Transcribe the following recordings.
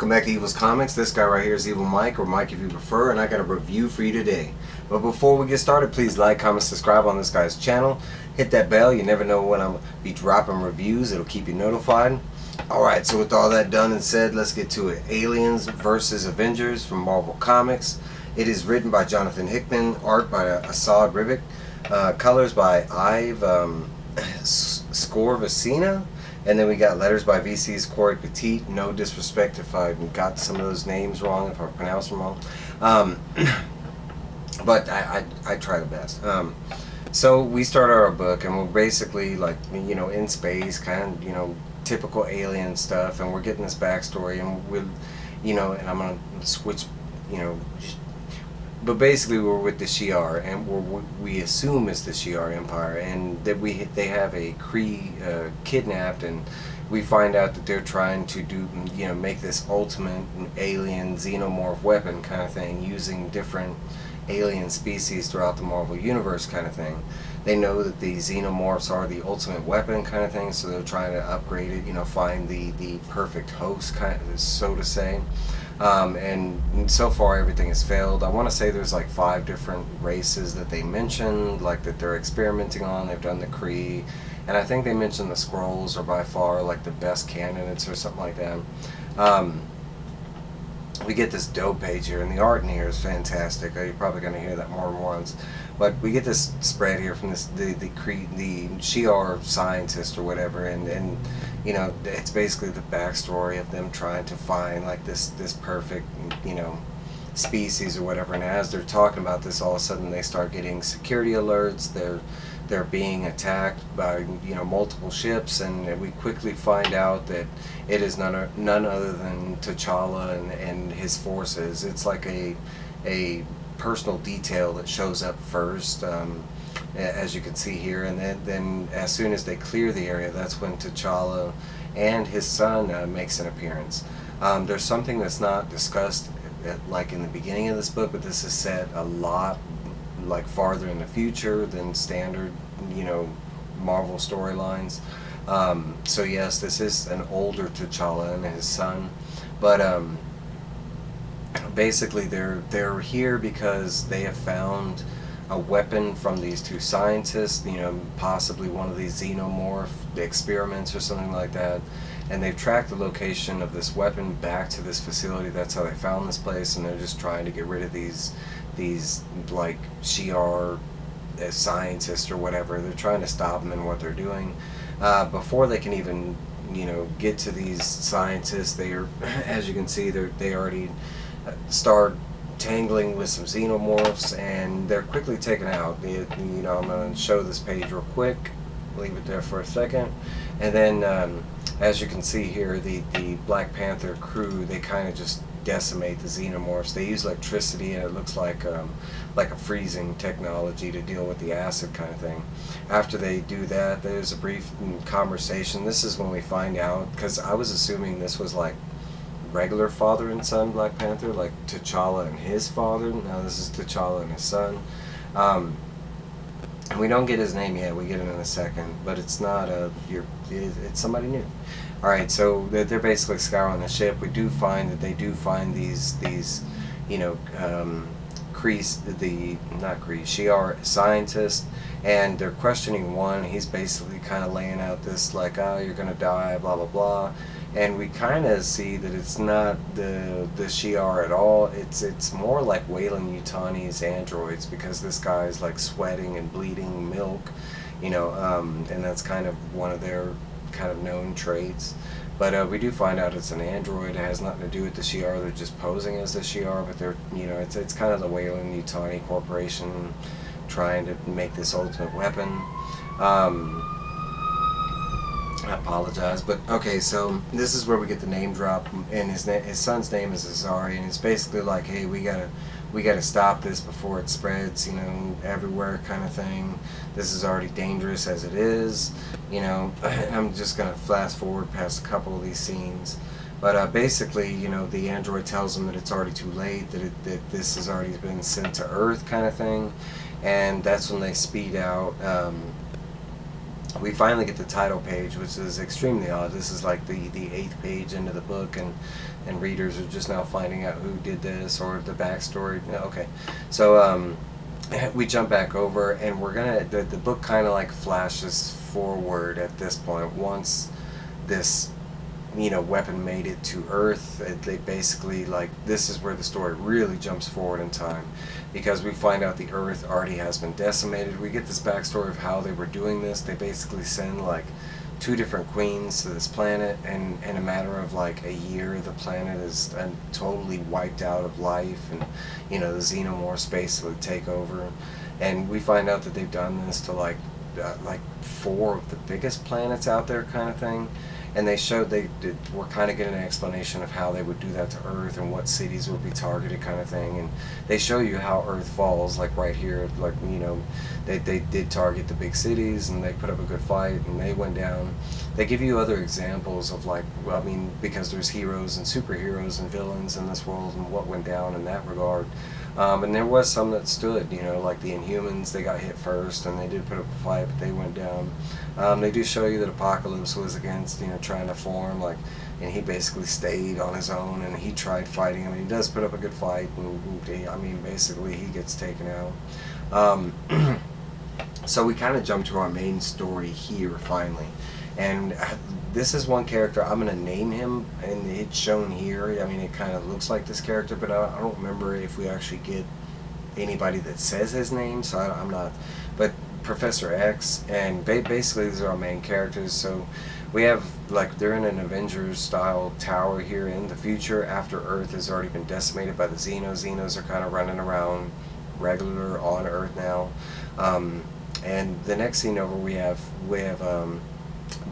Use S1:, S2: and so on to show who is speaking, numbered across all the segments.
S1: welcome back to Evil's Comics. This guy right here is Evil Mike, or Mike if you prefer, and I got a review for you today. But before we get started, please like, comment, subscribe on this guy's channel. Hit that bell. You never know when I'm be dropping reviews. It'll keep you notified. Alright, so with all that done and said, let's get to it. Aliens versus Avengers from Marvel Comics. It is written by Jonathan Hickman, art by Esad Ribić, colors by Ive Svorcina. And then we got letters by VC's Cory, Petit. No disrespect if I got some of those names wrong, if I pronounced them wrong. But I try the best. So we start our book, and we're basically like, you know, in space, kind of, you know, typical alien stuff, and we're getting this backstory, and we'll, you know, and I'm gonna switch, you know, but basically we're with the Shi'ar, and we assume it's the Shi'ar Empire, and that they have a Kree kidnapped, and we find out that they're trying to do, you know, make this ultimate alien xenomorph weapon kind of thing, using different alien species throughout the Marvel Universe kind of thing. They know that the xenomorphs are the ultimate weapon kind of thing, so they're trying to upgrade it, you know, find the perfect host, kind of, so to say. And so far everything has failed. I want to say there's like 5 different races that they mentioned, like that they're experimenting on. They've done the Kree, and I think they mentioned the Skrulls are by far like the best candidates or something like that. We get this dope page here, and the art in here is fantastic. You're probably going to hear that more than once, but we get this spread here from the Shi'ar scientist or whatever, and you know, it's basically the backstory of them trying to find like this perfect, you know, species or whatever. And as they're talking about this, all of a sudden they start getting security alerts. They're being attacked by, you know, multiple ships, and we quickly find out that it is none other than T'Challa and his forces. It's like a personal detail that shows up first, as you can see here, and then as soon as they clear the area, that's when T'Challa and his son makes an appearance. There's something that's not discussed like in the beginning of this book, but this is set a lot like farther in the future than standard, you know, Marvel storylines. So yes, this is an older T'Challa and his son, but basically they're here because they have found a weapon from these 2 scientists, you know, possibly one of these xenomorph experiments or something like that, and they've tracked the location of this weapon back to this facility. That's how they found this place, and they're just trying to get rid of these like Shi'ar scientists or whatever. They're trying to stop them in what they're doing. Before they can even, you know, get to these scientists, they are, as you can see, they already start tangling with some xenomorphs, and they're quickly taken out. You know, I'm going to show this page real quick, leave it there for a second, and then as you can see here, the Black Panther crew, they kind of just decimate the xenomorphs. They use electricity, and it looks like a freezing technology to deal with the acid kind of thing. After they do that, there's a brief conversation. This is when we find out, because I was assuming this was like regular father and son Black Panther, like T'Challa and his father. Now this is T'Challa and his son. And we don't get his name yet. We get it in a second, but it's not it's somebody new. All right, so they're basically scouring the ship. We do find that they do find these you know, Shi'ar scientists, and they're questioning one. He's basically kind of laying out this like, oh, you're gonna die, blah blah blah. And we kind of see that it's not the Shi'ar at all. It's more like Weyland-Yutani's androids, because this guy is like sweating and bleeding milk, you know, and that's kind of one of their kind of known traits. But we do find out it's an android. It has nothing to do with the Shi'ar. They're just posing as the Shi'ar, but they're, you know, it's kind of the Weyland-Yutani Corporation trying to make this ultimate weapon. I apologize, but okay, so this is where we get the name drop, and his son's name is Azari, and it's basically like, hey, we gotta stop this before it spreads, you know, everywhere kind of thing. This is already dangerous as it is, you know. And I'm just gonna fast forward past a couple of these scenes, but basically, you know, the android tells them that it's already too late, that this has already been sent to Earth kind of thing, and that's when they speed out we finally get the title page, which is extremely odd. This is like the eighth page into the book, and readers are just now finding out who did this or the backstory. Yeah, okay, so we jump back over, and we're gonna the book kind of like flashes forward at this point. Once this weapon made it to Earth, they basically, like, this is where the story really jumps forward in time, because we find out the Earth already has been decimated. We get this backstory of how they were doing this. They basically send like 2 different queens to this planet, and in a matter of like a year, the planet is totally wiped out of life, and the xenomorphs basically take over. And we find out that they've done this to like 4 of the biggest planets out there, kind of thing. And they showed we're kind of getting an explanation of how they would do that to Earth and what cities would be targeted, kind of thing. And they show you how Earth falls, like right here. Like, they did target the big cities, and they put up a good fight, and they went down. They give you other examples of, like, well, I mean, because there's heroes and superheroes and villains in this world, and what went down in that regard. And there was some that stood, like the Inhumans. They got hit first, and they did put up a fight, but they went down. They do show you that Apocalypse was against, trying to form, like, and he basically stayed on his own, and he tried fighting him. He does put up a good fight, and basically he gets taken out. So we kind of jump to our main story here, finally. And this is one character, I'm going to name him, and it's shown here. I mean, it kind of looks like this character, but I don't remember if we actually get anybody that says his name, so I'm not. But Professor X, and basically these are our main characters. So we have, like, they're in an Avengers style tower here in the future after Earth has already been decimated by the Xenos. Xenos are kind of running around regular on Earth now. And the next scene over, we have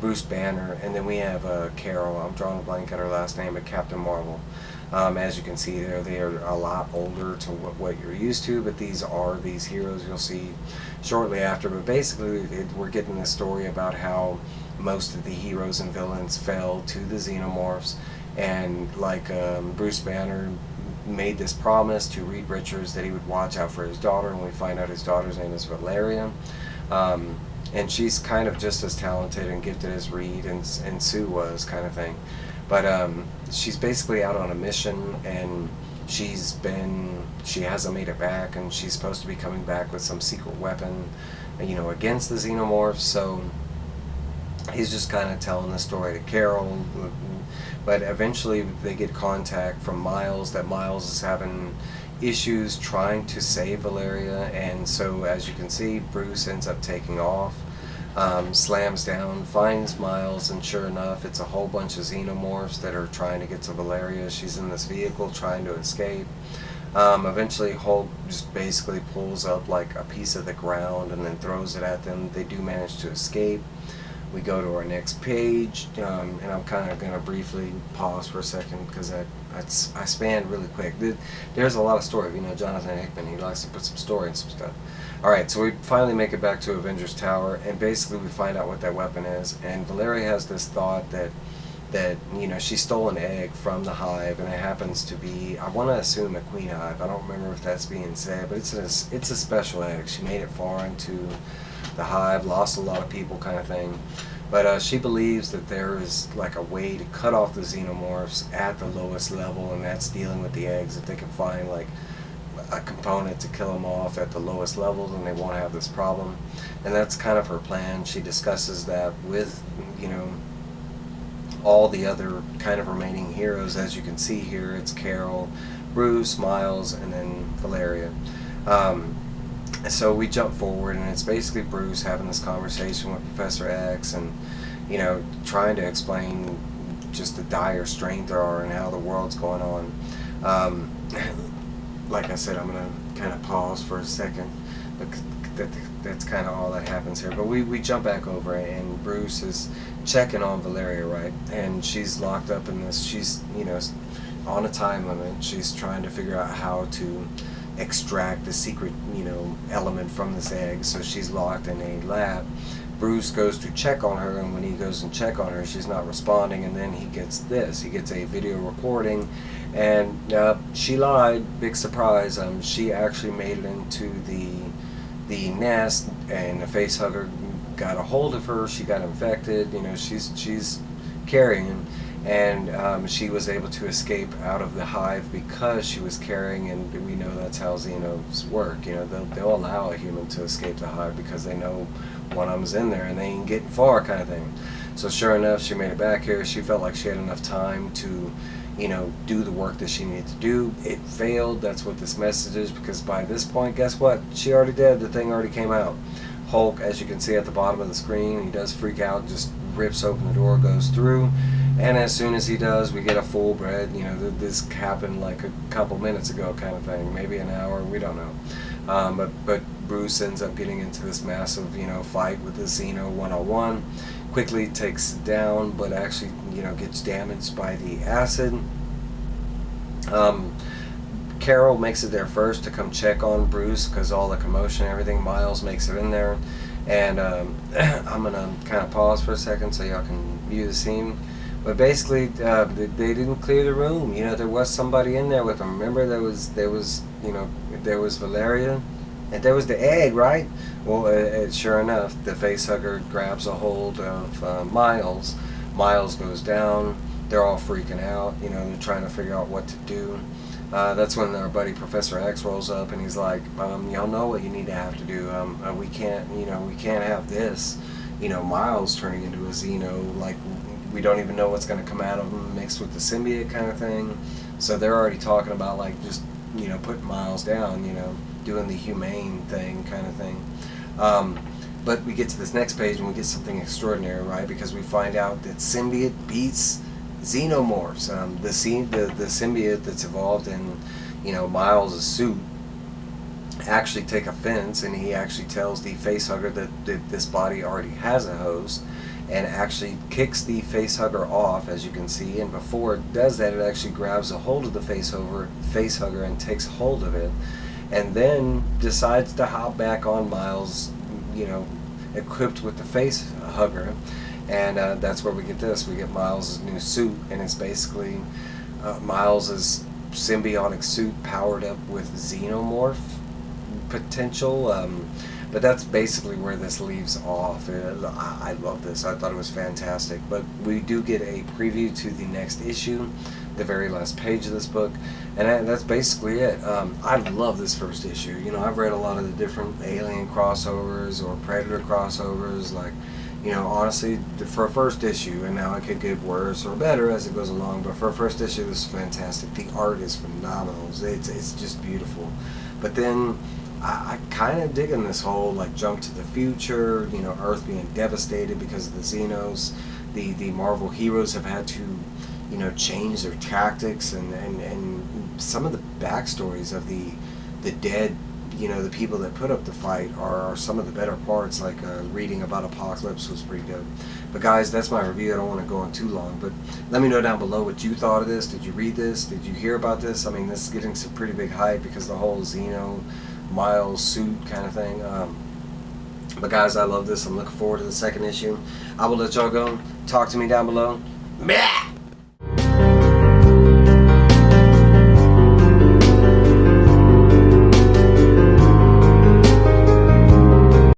S1: Bruce Banner, and then we have Carol. I'm drawing a blank on her last name, but Captain Marvel. As you can see there, they are a lot older to what you're used to, but these are these heroes you'll see shortly after. But basically, we're getting this story about how most of the heroes and villains fell to the xenomorphs, and like Bruce Banner made this promise to Reed Richards that he would watch out for his daughter, and we find out his daughter's name is Valeria. And she's kind of just as talented and gifted as Reed and Sue was, kind of thing. But she's basically out on a mission, and she hasn't made it back, and she's supposed to be coming back with some secret weapon, against the xenomorphs. So he's just kind of telling the story to Carol. But eventually they get contact from Miles, that Miles is having issues trying to save Valeria, and so as you can see, Bruce ends up taking off, slams down, finds Miles, and sure enough, it's a whole bunch of xenomorphs that are trying to get to Valeria. She's in this vehicle trying to escape. Eventually Hulk just basically pulls up like a piece of the ground and then throws it at them. They do manage to escape. We go to our next page, and I'm kind of going to briefly pause for a second because I spanned really quick. There's a lot of story. Jonathan Hickman, he likes to put some story in some stuff. Alright, so we finally make it back to Avengers Tower, and basically we find out what that weapon is. And Valeria has this thought that she stole an egg from the hive, and it happens to be, I want to assume, a queen hive. I don't remember if that's being said, but it's a special egg. She made it foreign to the hive, lost a lot of people, kind of thing. But she believes that there is like a way to cut off the xenomorphs at the lowest level, and that's dealing with the eggs. If they can find like a component to kill them off at the lowest level, then they won't have this problem. And that's kind of her plan. She discusses that with all the other kind of remaining heroes. As you can see here, it's Carol, Bruce, Miles, and then Valeria. So we jump forward, and it's basically Bruce having this conversation with Professor X, and trying to explain just the dire strength there are and how the world's going on. Like I said, I'm gonna kind of pause for a second, but that's kind of all that happens here. But we jump back over, and Bruce is checking on Valeria, right? And she's locked up in this. She's on a time limit. She's trying to figure out how to extract the secret element from this egg, so she's locked in a lab. Bruce goes to check on her, and when he goes and check on her, she's not responding, and then he gets a video recording, and she lied. Big surprise. She actually made it into the nest, and the facehugger got a hold of her. She got infected. You know, she's carrying, and she was able to escape out of the hive because she was carrying. And we know that's how Xenos work. You know, they'll allow a human to escape the hive because they know one of them's in there and they ain't getting far, kind of thing. So sure enough, she made it back here. She felt like she had enough time to, you know, do the work that she needed to do. It failed. That's what this message is, because by this point, guess what? She already did. The thing already came out. Hulk, as you can see at the bottom of the screen, he does freak out, just rips open the door, goes through, and as soon as he does, we get a full bred. You know, this happened like a couple minutes ago, kind of thing, maybe an hour, we don't know. But Bruce ends up getting into this massive, you know, fight with the Xeno 101. Quickly takes it down, but actually, you know, gets damaged by the acid. Carol makes it there first to come check on Bruce because all the commotion and everything. Miles makes it in there, and I'm gonna kind of pause for a second so y'all can view the scene. But basically, they didn't clear the room. You know, there was somebody in there with them. Remember, there was you know, there was Valeria, and there was the egg, right? Well, sure enough, the facehugger grabs a hold of Miles. Miles goes down. They're all freaking out. You know, they're trying to figure out what to do. That's when our buddy Professor X rolls up and he's like, y'all know what you need to have to do. We can't, you know, we can't have this. You know, Miles turning into a Xeno, like, we don't even know what's going to come out of him mixed with the symbiote kind of thing. So they're already talking about, like, just, you know, putting Miles down, you know, doing the humane thing kind of thing. But we get to this next page and we get something extraordinary, right? Because we find out that symbiote beats xenomorphs. The symbiote that's evolved in, you know, Miles' suit actually take offense, and he actually tells the facehugger that this body already has a host, and actually kicks the facehugger off, as you can see. And before it does that, it actually grabs a hold of the facehugger and takes hold of it, and then decides to hop back on Miles, you know, equipped with the facehugger. And that's where we get this. We get Miles' new suit, and it's basically Miles' symbiotic suit powered up with xenomorph potential. But that's basically where this leaves off. I love this. I thought it was fantastic. But we do get a preview to the next issue, the very last page of this book, and that's basically it. I love this first issue. You know, I've read a lot of the different Alien crossovers or Predator crossovers, like, you know, honestly, for a first issue, and now it could get worse or better as it goes along, but for a first issue, this is fantastic. The art is phenomenal. It's just beautiful. But then I kind of digging this whole, like, jump to the future, you know, Earth being devastated because of the Xenos. The Marvel heroes have had to, you know, change their tactics, and some of the backstories of the dead, you know, the people that put up the fight are some of the better parts. Like reading about Apocalypse was pretty good. But guys, that's my review. I don't want to go on too long, but let me know down below what you thought of this. Did you read this? Did you hear about this? I mean, this is getting some pretty big hype because the whole Xeno Miles suit kind of thing. But guys, I love this. I'm looking forward to the second issue. I will let y'all go. Talk to me down below. Meh!